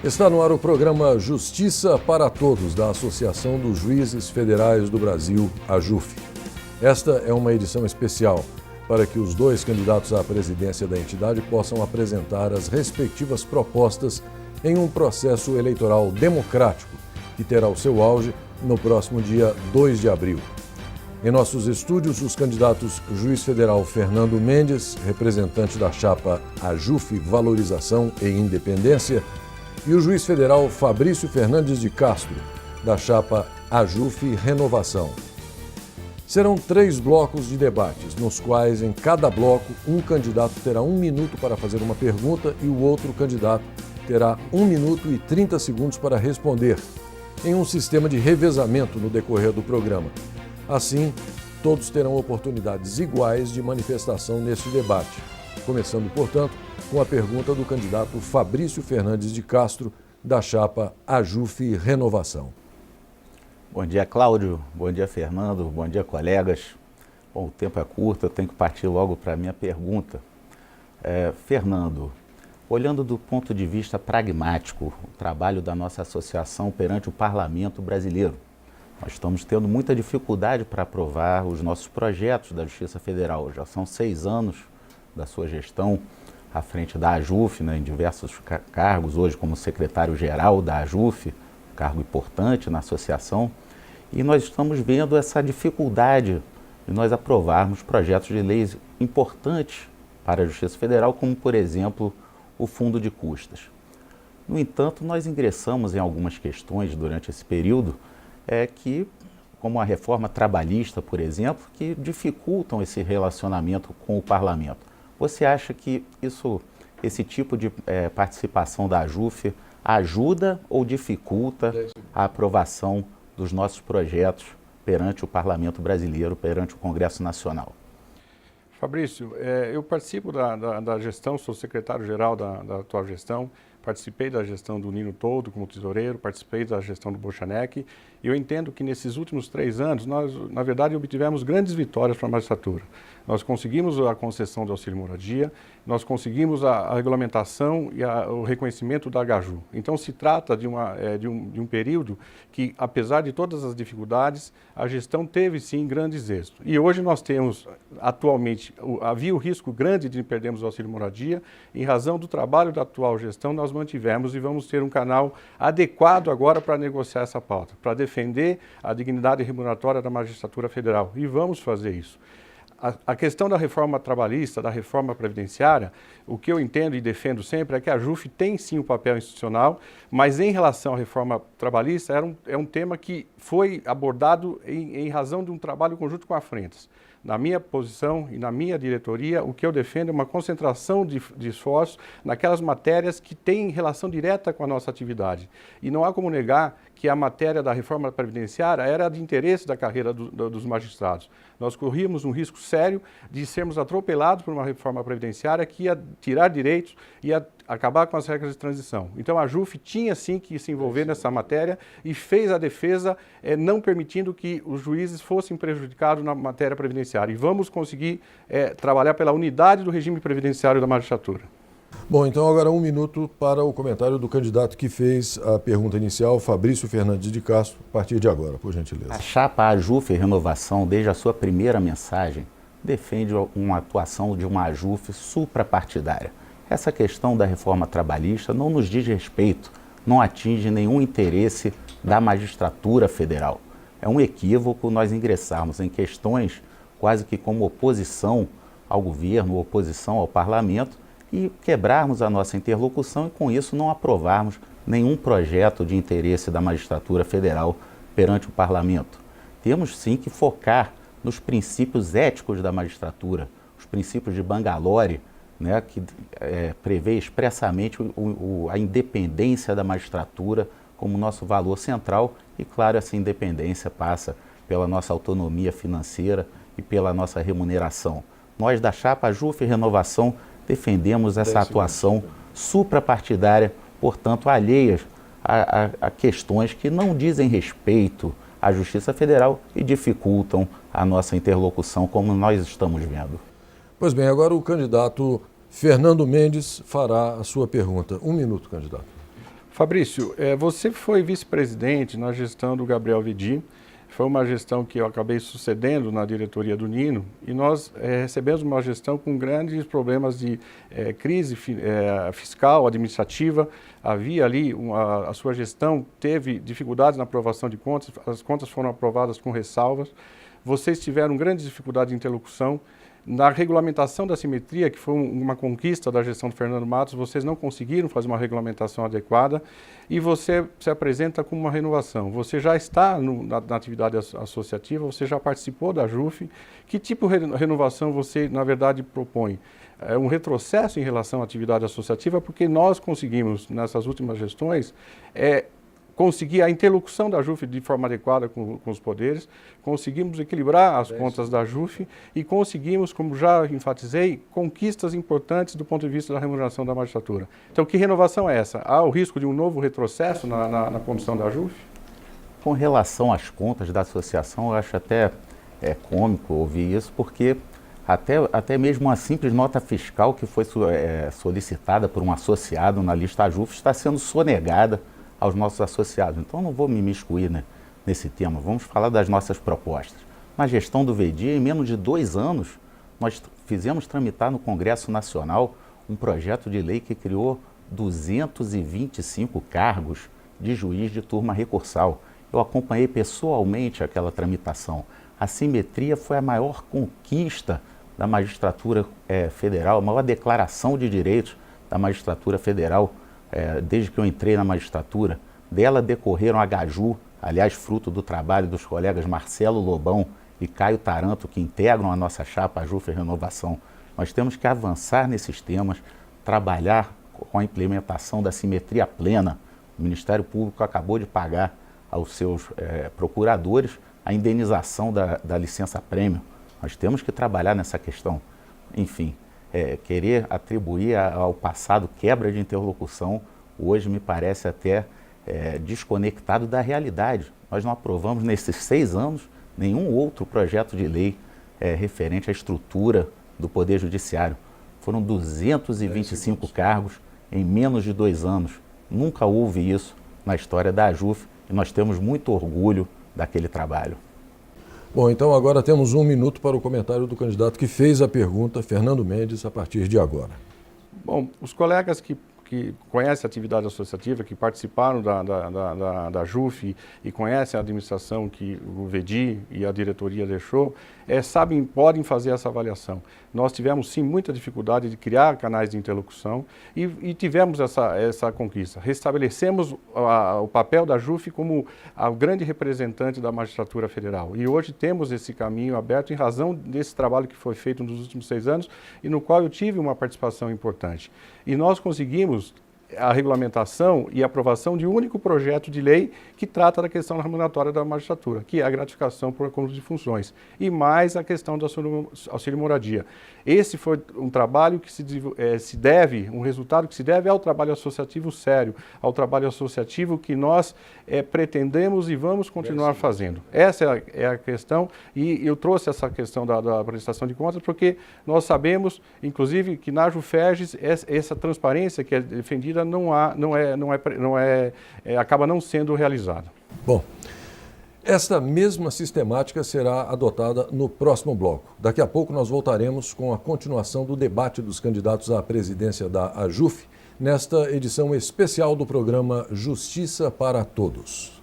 Está no ar o programa Justiça para Todos, da Associação dos Juízes Federais do Brasil, AJUF. Esta é uma edição especial para que os dois candidatos à presidência da entidade possam apresentar as respectivas propostas em um processo eleitoral democrático, que terá o seu auge no próximo dia 2 de abril. Em nossos estúdios, os candidatos juiz federal Fernando Mendes, representante da chapa AJUF Valorização e Independência, e o juiz federal Fabrício Fernandes de Castro, da chapa AJUF Renovação. Serão 3 blocos de debates, nos quais, em cada bloco, um candidato terá 1 minuto para fazer uma pergunta e o outro candidato terá 1 minuto e 30 segundos para responder, em um sistema de revezamento no decorrer do programa. Assim, todos terão oportunidades iguais de manifestação neste debate, começando, portanto, com a pergunta do candidato Fabrício Fernandes de Castro, da chapa AJUF Renovação. Bom dia, Cláudio. Bom dia, Fernando. Bom dia, colegas. Bom, o tempo é curto, eu tenho que partir logo para a minha pergunta. Fernando, olhando do ponto de vista pragmático, o trabalho da nossa associação perante o Parlamento brasileiro, nós estamos tendo muita dificuldade para aprovar os nossos projetos da Justiça Federal. Já são 6 anos da sua gestão à frente da AJUF, né, em diversos cargos, hoje como secretário-geral da AJUF, cargo importante na associação, e nós estamos vendo essa dificuldade de nós aprovarmos projetos de leis importantes para a Justiça Federal, como, por exemplo, o Fundo de Custas. No entanto, nós ingressamos em algumas questões durante esse período, como a reforma trabalhista, por exemplo, que dificultam esse relacionamento com o Parlamento. Você acha que esse tipo de participação da AJUF ajuda ou dificulta a aprovação dos nossos projetos perante o Parlamento brasileiro, perante o Congresso Nacional? Fabrício, eu participo da gestão, sou secretário-geral da atual gestão, participei da gestão do Nino Toldo como tesoureiro, participei da gestão do Bochanek, e eu entendo que nesses últimos 3 anos, nós, na verdade, obtivemos grandes vitórias para a magistratura. Nós conseguimos a concessão do auxílio-moradia, nós conseguimos a regulamentação e o reconhecimento da HJU. Então, se trata de um período que, apesar de todas as dificuldades, a gestão teve, sim, grandes êxitos. E hoje nós temos, atualmente, havia o risco grande de perdermos o auxílio-moradia. Em razão do trabalho da atual gestão, nós mantivemos e vamos ter um canal adequado agora para negociar essa pauta, para defender a dignidade remuneratória da magistratura federal. E vamos fazer isso. A questão da reforma trabalhista, da reforma previdenciária, o que eu entendo e defendo sempre é que a AJUF tem sim um papel institucional, mas em relação à reforma trabalhista é um tema que foi abordado em razão de um trabalho conjunto com a Frentas. Na minha posição e na minha diretoria, o que eu defendo é uma concentração de esforços naquelas matérias que têm relação direta com a nossa atividade. E não há como negar que a matéria da reforma previdenciária era de interesse da carreira dos magistrados. Nós corríamos um risco sério de sermos atropelados por uma reforma previdenciária que ia tirar direitos, ia acabar com as regras de transição. Então a AJUF tinha sim que se envolver nessa matéria e fez a defesa não permitindo que os juízes fossem prejudicados na matéria previdenciária. E vamos conseguir trabalhar pela unidade do regime previdenciário da magistratura. Bom, então agora 1 minuto para o comentário do candidato que fez a pergunta inicial, Fabrício Fernandes de Castro, a partir de agora, por gentileza. A chapa AJUF Renovação, desde a sua primeira mensagem, defende uma atuação de uma AJUF suprapartidária. Essa questão da reforma trabalhista não nos diz respeito, não atinge nenhum interesse da magistratura federal. É um equívoco nós ingressarmos em questões quase que como oposição ao governo, oposição ao parlamento, e quebrarmos a nossa interlocução e, com isso, não aprovarmos nenhum projeto de interesse da magistratura federal perante o parlamento. Temos, sim, que focar nos princípios éticos da magistratura, os princípios de Bangalore, né, que prevê expressamente a independência da magistratura como nosso valor central e, claro, essa independência passa pela nossa autonomia financeira e pela nossa remuneração. Nós, da chapa AJUF Renovação, defendemos essa atuação suprapartidária, portanto, alheias a questões que não dizem respeito à Justiça Federal e dificultam a nossa interlocução, como nós estamos vendo. Pois bem, agora o candidato Fernando Mendes fará a sua pergunta. 1 minuto, candidato. Fabrício, você foi vice-presidente na gestão do Gabriel Viddy. Foi uma gestão que eu acabei sucedendo na diretoria do Nino e nós recebemos uma gestão com grandes problemas de crise fiscal, administrativa. Havia ali, a sua gestão teve dificuldades na aprovação de contas, as contas foram aprovadas com ressalvas. Vocês tiveram grandes dificuldades de interlocução. Na regulamentação da assimetria, que foi uma conquista da gestão do Fernando Matos, vocês não conseguiram fazer uma regulamentação adequada e você se apresenta como uma renovação. Você já está na atividade associativa, você já participou da JUF. Que tipo de renovação você, na verdade, propõe? É um retrocesso em relação à atividade associativa, porque nós conseguimos, nessas últimas gestões, conseguir a interlocução da JUF de forma adequada com os poderes, conseguimos equilibrar as contas da JUF e conseguimos, como já enfatizei, conquistas importantes do ponto de vista da remuneração da magistratura. Então, que renovação é essa? Há o risco de um novo retrocesso na condução da JUF? Com relação às contas da associação, eu acho até cômico ouvir isso, porque até mesmo uma simples nota fiscal que foi solicitada por um associado na lista JUF está sendo sonegada aos nossos associados. Então, não vou me imiscuir, né, nesse tema. Vamos falar das nossas propostas. Na gestão do Viddy, em menos de 2 anos, nós fizemos tramitar no Congresso Nacional um projeto de lei que criou 225 cargos de juiz de turma recursal. Eu acompanhei pessoalmente aquela tramitação. A simetria foi a maior conquista da magistratura federal, a maior declaração de direitos da magistratura federal desde que eu entrei na magistratura. Dela decorreram a Gaju, aliás, fruto do trabalho dos colegas Marcelo Lobão e Caio Taranto, que integram a nossa chapa, a JUF Renovação. Nós temos que avançar nesses temas, trabalhar com a implementação da simetria plena. O Ministério Público acabou de pagar aos seus procuradores a indenização da licença-prêmio. Nós temos que trabalhar nessa questão. Enfim, querer atribuir ao passado quebra de interlocução, hoje me parece até desconectado da realidade. Nós não aprovamos nesses 6 anos nenhum outro projeto de lei referente à estrutura do Poder Judiciário. Foram 225 cargos em menos de 2 anos. Nunca houve isso na história da JUF e nós temos muito orgulho daquele trabalho. Bom, então agora temos 1 minuto para o comentário do candidato que fez a pergunta, Fernando Mendes, a partir de agora. Bom, os colegas que conhecem a atividade associativa, que participaram da JUF e conhecem a administração que o Viddy e a diretoria deixou, podem fazer essa avaliação. Nós tivemos, sim, muita dificuldade de criar canais de interlocução e tivemos essa conquista. Restabelecemos o papel da JUF como a grande representante da magistratura federal. E hoje temos esse caminho aberto em razão desse trabalho que foi feito nos últimos 6 anos e no qual eu tive uma participação importante. E nós conseguimos a regulamentação e aprovação de um único projeto de lei que trata da questão remuneratória da magistratura, que é a gratificação por acúmulo de funções, e mais a questão do auxílio moradia. Esse foi um trabalho que um resultado que se deve ao trabalho associativo sério, ao trabalho associativo que nós pretendemos e vamos continuar fazendo. Essa é a questão, e eu trouxe essa questão da prestação de contas porque nós sabemos, inclusive, que na JUFERJ essa transparência que é defendida acaba não sendo realizada. Bom, esta mesma sistemática será adotada no próximo bloco. Daqui a pouco nós voltaremos com a continuação do debate dos candidatos à presidência da AJUF, nesta edição especial do programa Justiça para Todos.